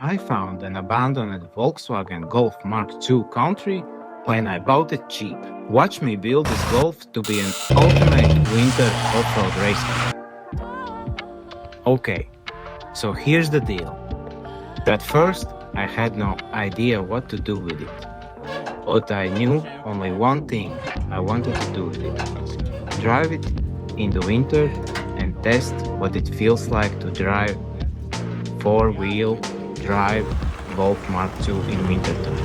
I found an abandoned Volkswagen Golf Mark II Country when I bought it cheap. Watch me build this Golf to be an ultimate winter off-road race car. Okay, so here's the deal. At first, I had no idea what to do with it. But I knew only one thing I wanted to do with it. Drive it in the winter and test what it feels like to drive four-wheel drive Golf Mark II in wintertime.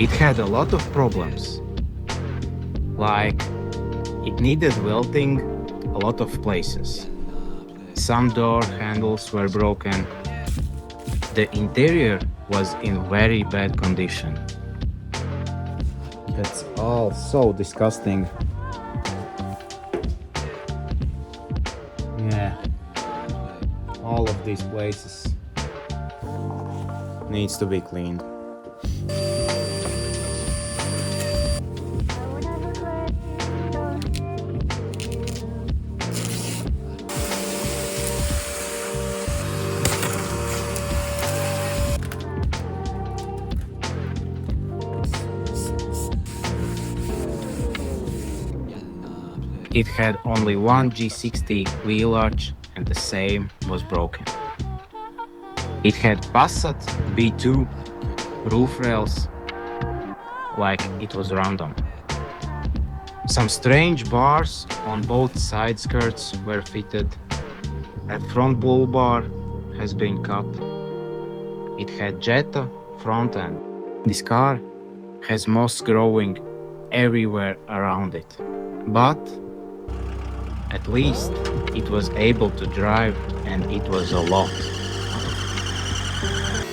It had a lot of problems, like it needed welding a lot of places. Some door handles were broken. The interior was in very bad condition. That's all so disgusting. Yeah, all of these places needs to be cleaned. It had only one G60 wheel arch and the same was broken. It had Passat B2 roof rails like it was random. Some strange bars on both side skirts were fitted. A front bull bar has been cut. It had Jetta front end. This car has moss growing everywhere around it. But at least it was able to drive and it was a lot.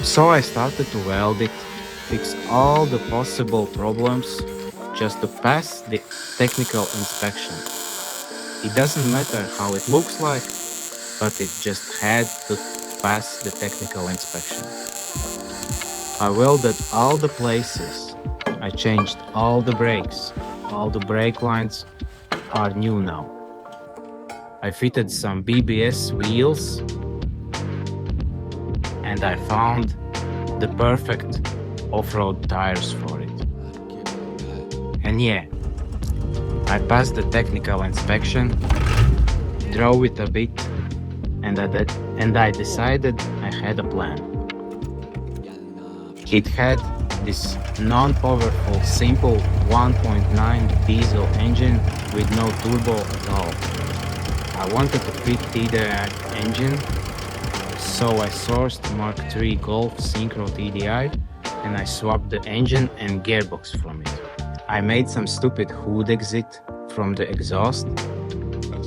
So I started to weld it, fix all the possible problems just to pass the technical inspection. It doesn't matter how it looks like, but it just had to pass the technical inspection. I welded all the places. I changed all the brakes. All the brake lines are new now. I fitted some BBS wheels and I found the perfect off-road tires for it. And yeah, I passed the technical inspection, drove it a bit, and I decided I had a plan. It had this non-powerful, simple 1.9 diesel engine with no turbo at all. I wanted to fit TDI engine, so I sourced Mk2 Golf Syncro TDI and I swapped the engine and gearbox from it. I made some stupid hood exit from the exhaust,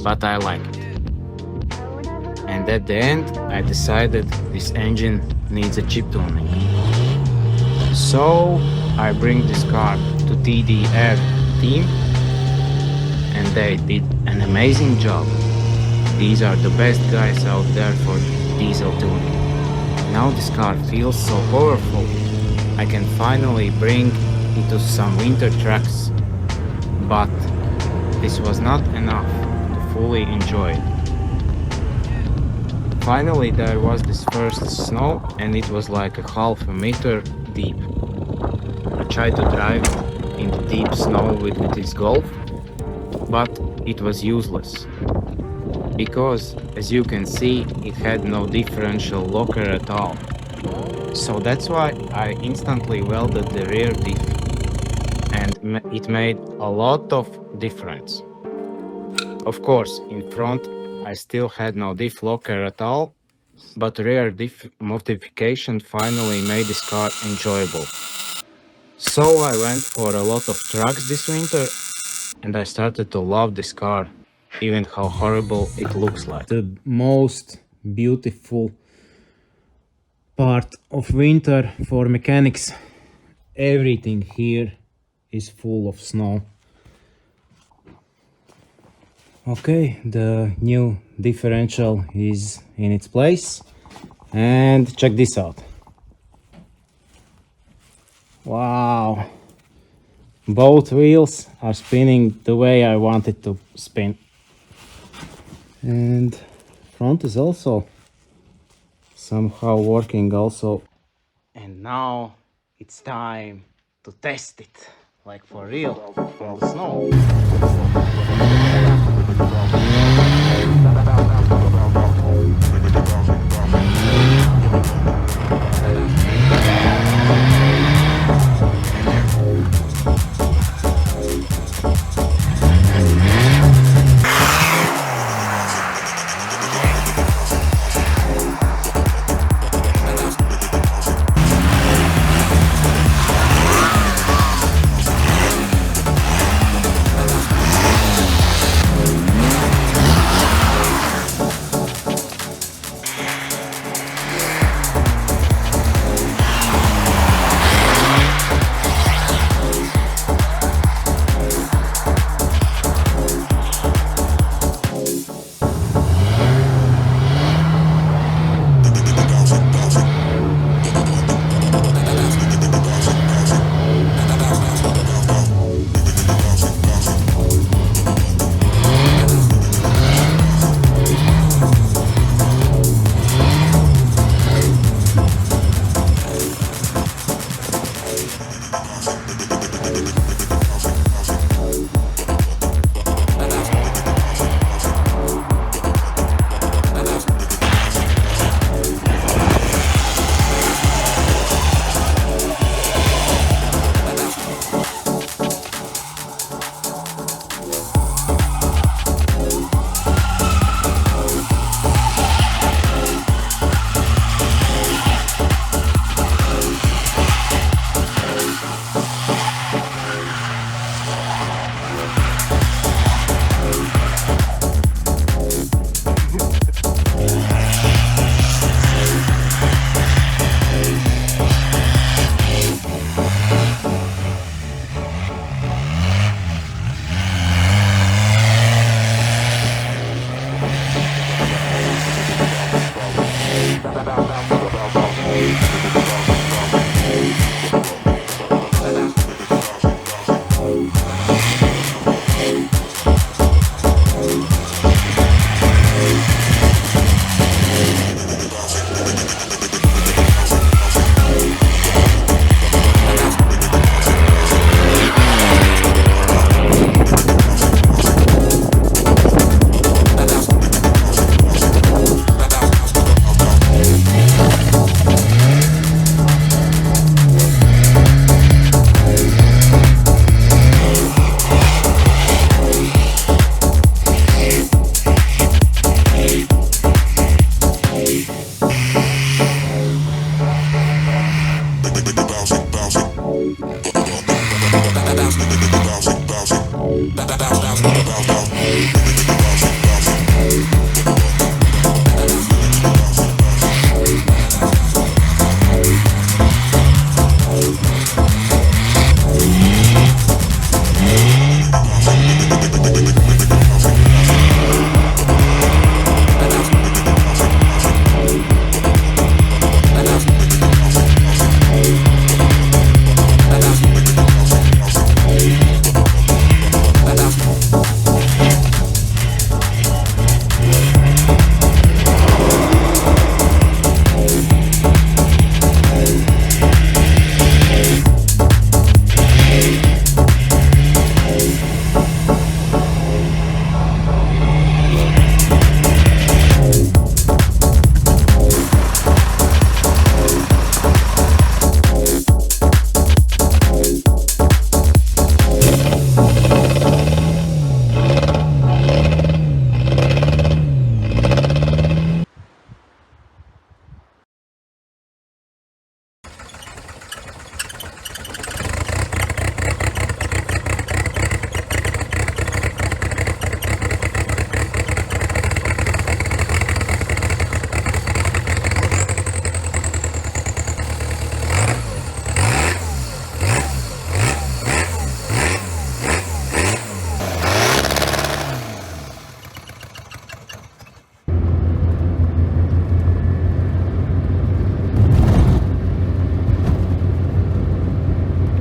but I liked it. And at the end, I decided this engine needs a chip tuning. So I bring this car to TDI team and they did an amazing job. These are the best guys out there for diesel tuning. Now this car feels so powerful. I can finally bring it to some winter tracks. But this was not enough to fully enjoy it. Finally there was this first snow and it was like a half a meter deep. I tried to drive in the deep snow with this Golf, but it was useless. Because, as you can see, it had no differential locker at all. So that's why I instantly welded the rear diff, and it made a lot of difference. Of course, in front I still had no diff locker at all, but rear diff modification finally made this car enjoyable. So I went for a lot of trucks this winter, and I started to love this car. Even how horrible it looks like. The most beautiful part of winter for mechanics. Everything here is full of snow. Okay, the new differential is in its place. And check this out. Wow. Both wheels are spinning the way I want it to spin. And front is also somehow working also. And now it's time to test it, like for real, on the snow.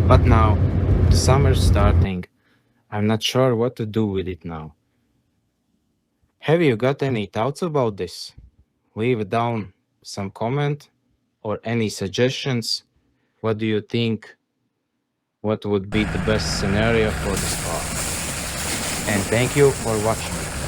But now, the summer's starting. I'm not sure what to do with it now. Have you got any thoughts about this? Leave it down some comment or any suggestions. What do you think? What would be the best scenario for this car? And thank you for watching.